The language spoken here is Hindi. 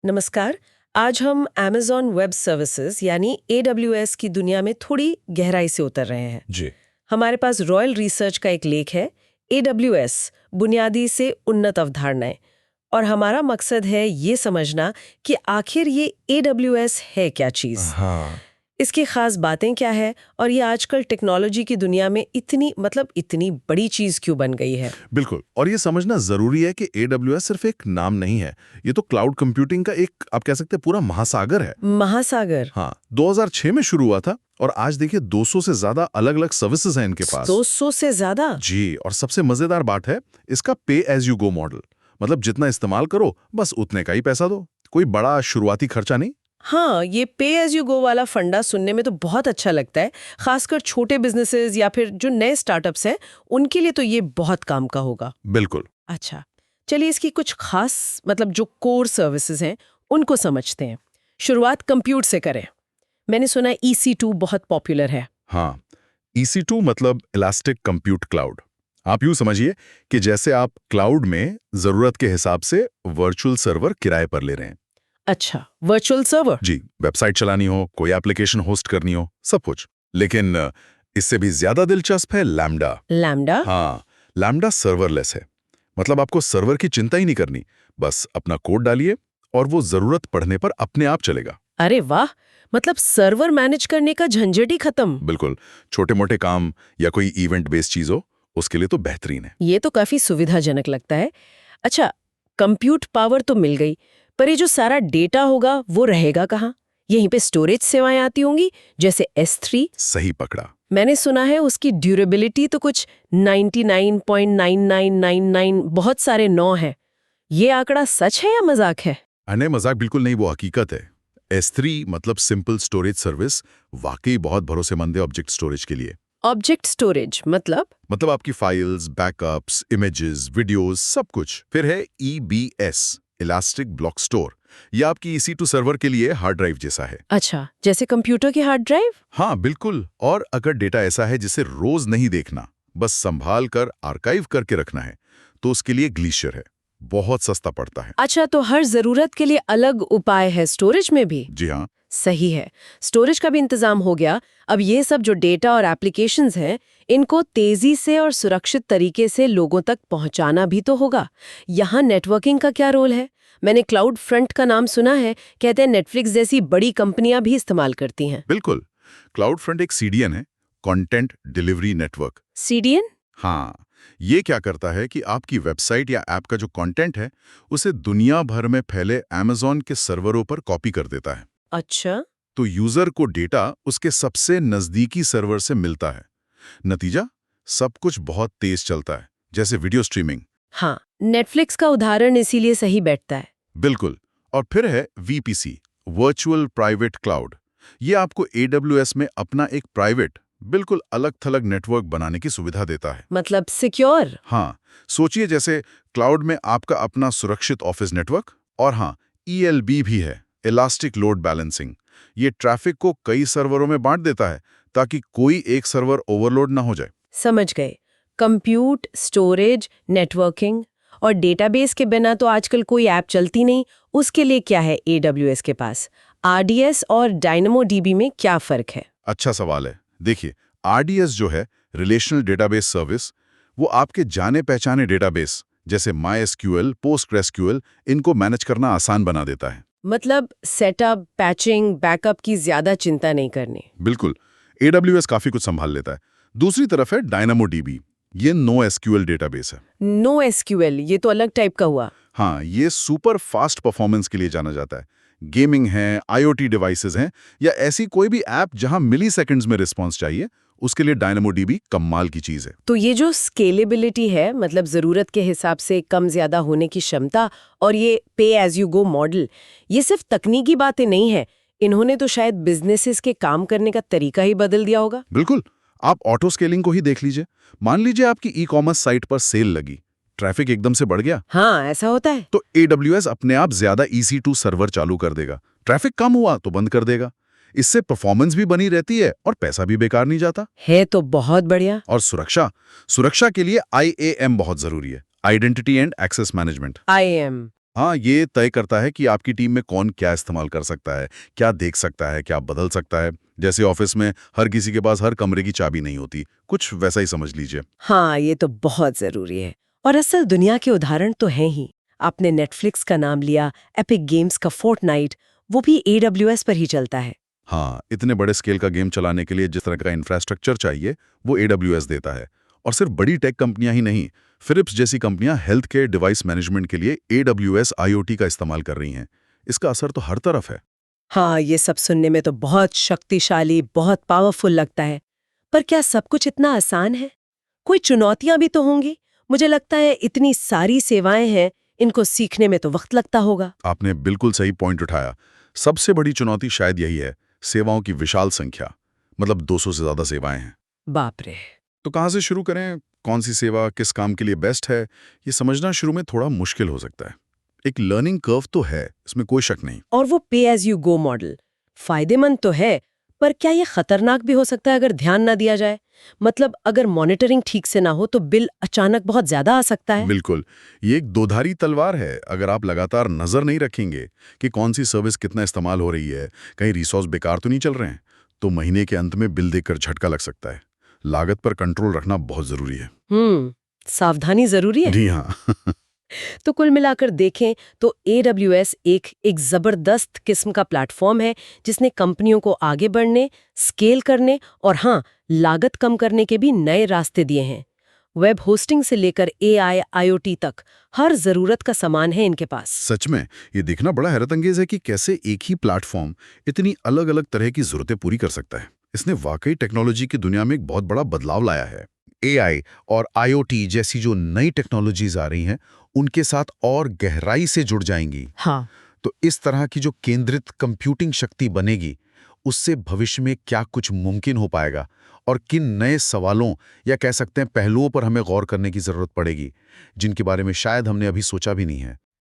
नमस्कार। आज हम Amazon वेब सर्विसेज यानी AWS की दुनिया में थोड़ी गहराई से उतर रहे हैं। जी। हमारे पास रॉयल रिसर्च का एक लेख है, AWS बुनियादी से उन्नत अवधारणाएं, और हमारा मकसद है ये समझना कि आखिर ये AWS है क्या चीज़, हाँ। इसकी खास बातें क्या है, और ये आजकल टेक्नोलॉजी की दुनिया में इतनी बड़ी चीज़ क्यों बन गई है। बिल्कुल, और ये समझना जरूरी है कि AWS सिर्फ एक नाम नहीं है, ये तो क्लाउड कंप्यूटिंग का एक आप कह सकते हैं पूरा महासागर है। महासागर। हाँ, 2006 में शुरू हुआ था और आज देखिए 200 से ज्यादा अलग-अलग सर्विसेज हैं इनके पास। 200 से ज्यादा? जी, और सबसे मजेदार बात है इसका पे एज यू गो मॉडल। मतलब जितना इस्तेमाल करो बस उतने का ही पैसा दो, कोई बड़ा शुरुआती खर्चा नहीं। हाँ, ये पे एज यू गो वाला फंडा सुनने में तो बहुत अच्छा लगता है, खासकर छोटे बिजनेसेस या फिर जो नए स्टार्टअप्स हैं, उनके लिए तो ये बहुत काम का होगा। बिल्कुल। अच्छा, चलिए इसकी कुछ खास जो कोर सर्विसेज हैं, उनको समझते हैं। शुरुआत कंप्यूट से करें। मैंने सुना है EC2 बहुत पॉपुलर है। हाँ, EC2 मतलब इलास्टिक कंप्यूट क्लाउड। आप यूं समझिए कि जैसे आप क्लाउड में जरूरत के हिसाब से वर्चुअल सर्वर किराए पर ले रहे हैं। अच्छा, वर्चुअल सर्वर। जी, वेबसाइट चलानी हो, कोई एप्लीकेशन होस्ट करनी हो, सब कुछ। लेकिन इससे भी ज्यादा दिलचस्प है लैम्डा। लैम्डा? हाँ, लैम्डा सर्वरलेस है। मतलब आपको सर्वर की चिंता ही नहीं करनी, बस अपना कोड डालिए और वो जरूरत पड़ने पर अपने आप चलेगा। अरे वाह, मतलब सर्वर मैनेज करने का झंझट ही खत्म। बिल्कुल, छोटे-मोटे काम या कोई इवेंट बेस्ड चीज हो, उसके लिए तो बेहतरीन है। ये तो काफी सुविधाजनक लगता है। अच्छा, कंप्यूट पावर तो मिल गई, पर ये जो सारा डेटा होगा वो रहेगा कहाँ? यहीं पे स्टोरेज सेवाएं आती होंगी, जैसे S3। सही पकड़ा। मैंने सुना है उसकी ड्यूरेबिलिटी तो कुछ 99.9999 बहुत सारे 9 है। ये आंकड़ा सच है या मजाक है? अने मजाक बिल्कुल नहीं, वो हकीकत है। S3 मतलब सिंपल स्टोरेज सर्विस वाकई बहुत भरोसेमंद है ऑब्जेक्ट स्टोरेज के लिए। ऑब्जेक्ट स्टोरेज मतलब आपकी फाइल्स, बैकअप्स, इमेजेस, वीडियोस, सब कुछ। फिर है EBS, इलास्टिक ब्लॉक स्टोर। यह आपकी EC2 सर्वर के लिए हार्ड ड्राइव जैसा है। अच्छा, जैसे कंप्यूटर की हार्ड ड्राइव? हाँ बिल्कुल, और अगर डेटा ऐसा है जिसे रोज नहीं देखना, बस संभाल कर आर्काइव करके रखना है, तो उसके लिए ग्लेशियर है। बहुत सस्ता पड़ता है। अच्छा, तो हर जरूरत के लिए अलग उपाय है स्टोरेज में भी? जी हाँ। सही है, स्टोरेज का भी इंतजाम हो गया। अब ये सब जो डेटा और एप्लीकेशंस हैं, इनको तेजी से और सुरक्षित तरीके से लोगों तक पहुंचाना भी तो होगा। यहाँ नेटवर्किंग का क्या रोल है? मैंने क्लाउड फ्रंट का नाम सुना है, कहते हैं नेटफ्लिक्स जैसी बड़ी कंपनियां भी इस्तेमाल करती हैं। बिल्कुल, क्लाउड फ्रंट एक CDN है, कंटेंट डिलीवरी नेटवर्क। CDN? हाँ, ये क्या करता है कि आपकी वेबसाइट या ऐप का जो कंटेंट है, उसे दुनिया भर में फैले Amazon के सर्वरों पर कॉपी कर देता है। अच्छा। तो यूजर को डेटा उसके सबसे नजदीकी सर्वर से मिलता है। नतीजा, सब कुछ बहुत तेज चलता है, जैसे वीडियो स्ट्रीमिंग। हाँ, नेटफ्लिक्स का उदाहरण इसीलिए सही बैठता है। बिल्कुल। और फिर है VPC, वर्चुअल प्राइवेट क्लाउड। ये आपको AWS में अपना एक प्राइवेट, बिल्कुल अलग-थलग नेटवर्क बनाने की सुविधा देता है। मतलब सिक्योर? हाँ, सोचिए जैसे क्लाउड में आपका अपना सुरक्षित ऑफिस नेटवर्क। और हाँ, ELB भी है, इलास्टिक लोड बैलेंसिंग। ये ट्रैफिक को कई सर्वरों में बांट देता है ताकि कोई एक सर्वर ओवरलोड ना हो जाए। समझ गए। कंप्यूट, स्टोरेज, नेटवर्किंग और डेटाबेस के बिना तो आजकल कोई ऐप चलती नहीं। उसके लिए क्या है AWS के पास? RDS और DynamoDB में क्या फर्क है? अच्छा सवाल है। देखिए, RDS जो है रिलेशनल डेटाबेस सर्विस, वो आपके जाने पहचाने डेटाबेस जैसे MySQL, PostgreSQL, इनको मैनेज करना आसान बना देता है। मतलब सेटअप, पैचिंग, बैकअप की ज्यादा चिंता नहीं करनी। बिल्कुल, AWS काफी कुछ संभाल लेता है। दूसरी तरफ है DynamoDB, ये NoSQL डेटाबेस है। NoSQL, ये तो अलग टाइप का हुआ। हाँ, ये सुपर फास्ट परफॉर्मेंस के लिए जाना जाता है। गेमिंग है, IoT डिवाइसेस हैं, या ऐसी कोई भी ऐप जहां मिली सेकेंड्स में रिस्पॉन्स चाहिए, उसके लिए DynamoDB कमाल की चीज है। तो ये जो स्केलेबिलिटी है, मतलब जरूरत के हिसाब से कम ज्यादा होने की क्षमता, और ये पे एज यू गो मॉडल, ये सिर्फ तकनीकी बातें नहीं है, इन्होंने तो शायद बिजनेसेस के काम करने का तरीका ही बदल दिया होगा। बिल्कुल, आप ऑटो स्केलिंग को ही देख लीजिए। मान लीजिए आपकी ई-कॉमर्स साइट पर सेल लगी, ट्रैफिक एकदम से बढ़ गया, हाँ, ऐसा होता है। तो AWS अपने आप ज्यादा EC2 सर्वर चालू कर देगा। ट्रैफिक कम हुआ तो बंद कर देगा। इससे परफॉर्मेंस भी बनी रहती है और पैसा भी बेकार नहीं जाता। है तो बहुत बढ़िया। और सुरक्षा के लिए IAM बहुत जरूरी है, identity and access management. IAM? हाँ, ये तय करता है कि आपकी टीम में कौन क्या इस्तेमाल कर सकता है, क्या देख सकता है, क्या बदल सकता है। जैसे ऑफिस में हर किसी के पास हर कमरे की चाबी नहीं होती, कुछ वैसा ही समझ लीजिए। हाँ, ये तो बहुत जरूरी है। और असल दुनिया के उदाहरण तो हैं ही। आपने नेटफ्लिक्स का नाम लिया, एपिक गेम्स का फोर्टनाइट, वो भी AWS पर ही चलता है। हाँ, इतने बड़े स्केल का गेम चलाने के लिए जिस तरह का इंफ्रास्ट्रक्चर चाहिए, वो AWS देता है। और सिर्फ बड़ी टेक कंपनियां ही नहीं, फिलिप्स जैसी कंपनियां हेल्थ केयर डिवाइस मैनेजमेंट के लिए AWS IoT का इस्तेमाल कर रही हैं। इसका असर तो हर तरफ है। हाँ, ये सब सुनने में तो बहुत शक्तिशाली, बहुत पावरफुल लगता है। पर क्या सब कुछ इतना आसान है? कोई चुनौतियां भी तो होंगी। मुझे लगता है इतनी सारी सेवाएं हैं, इनको सीखने में तो वक्त लगता होगा। आपने बिल्कुल सही पॉइंट उठाया। सबसे बड़ी चुनौती शायद यही है, सेवाओं की विशाल संख्या। मतलब 200 से ज़्यादा सेवाएं हैं। बाप रे। तो कहाँ से शुरू करें, कौन सी सेवा किस काम के लिए बेस्ट है, ये समझना शुरू में थोड़ा मुश्किल हो सकता है। एक लर्निंग कर्व तो है, इसमें कोई शक नहीं। और वो पे एज यू गो मॉडल फायदेमंद तो है, पर क्या ये खतरनाक भी हो सकता है अगर ध्यान ना दिया जाए? मतलब अगर मॉनिटरिंग ठीक से ना हो तो बिल अचानक बहुत ज्यादा आ सकता है। बिल्कुल, ये एक दोधारी तलवार है। अगर आप लगातार नज़र नहीं रखेंगे कि कौन सी सर्विस कितना इस्तेमाल हो रही है, कहीं रिसोर्स बेकार तो नहीं चल रहे हैं, तो महीने के अंत में बिल देखकर झटका लग सकता है। लागत पर कंट्रोल रखना बहुत ज़रूरी है। सावधानी जरूरी है। जी हाँ। तो कुल मिलाकर देखें तो AWS एक जबरदस्त किस्म का प्लेटफॉर्म है जिसने कंपनियों को आगे बढ़ने, स्केल करने और हाँ, लागत कम करने के भी नए रास्ते दिए हैं। वेब होस्टिंग से लेकर AI, IoT तक हर जरूरत का सामान है इनके पास। सच में, ये देखना बड़ा हैरतअंगेज है कि कैसे एक ही प्लेटफॉर्म इतनी अलग-अलग तरह की ज़रूरतें पूरी कर सकता है। इसने वाकई टेक्नोलॉजी की दुनिया में एक बहुत बड़ा बदलाव लाया है। AI और IoT जैसी जो नई टेक्नोलॉजीज आ रही हैं, उनके साथ और गहराई से जुड़ जाएंगी। हाँ। तो इस तरह की जो केंद्रित कंप्यूटिंग शक्ति बनेगी, उससे भविष्य में क्या कुछ मुमकिन हो पाएगा और किन नए सवालों या कह सकते हैं पहलुओं पर हमें गौर करने की ज़रूरत पड़ेगी, जिनके बारे में शायद हमने अभी सोचा भी नहीं है।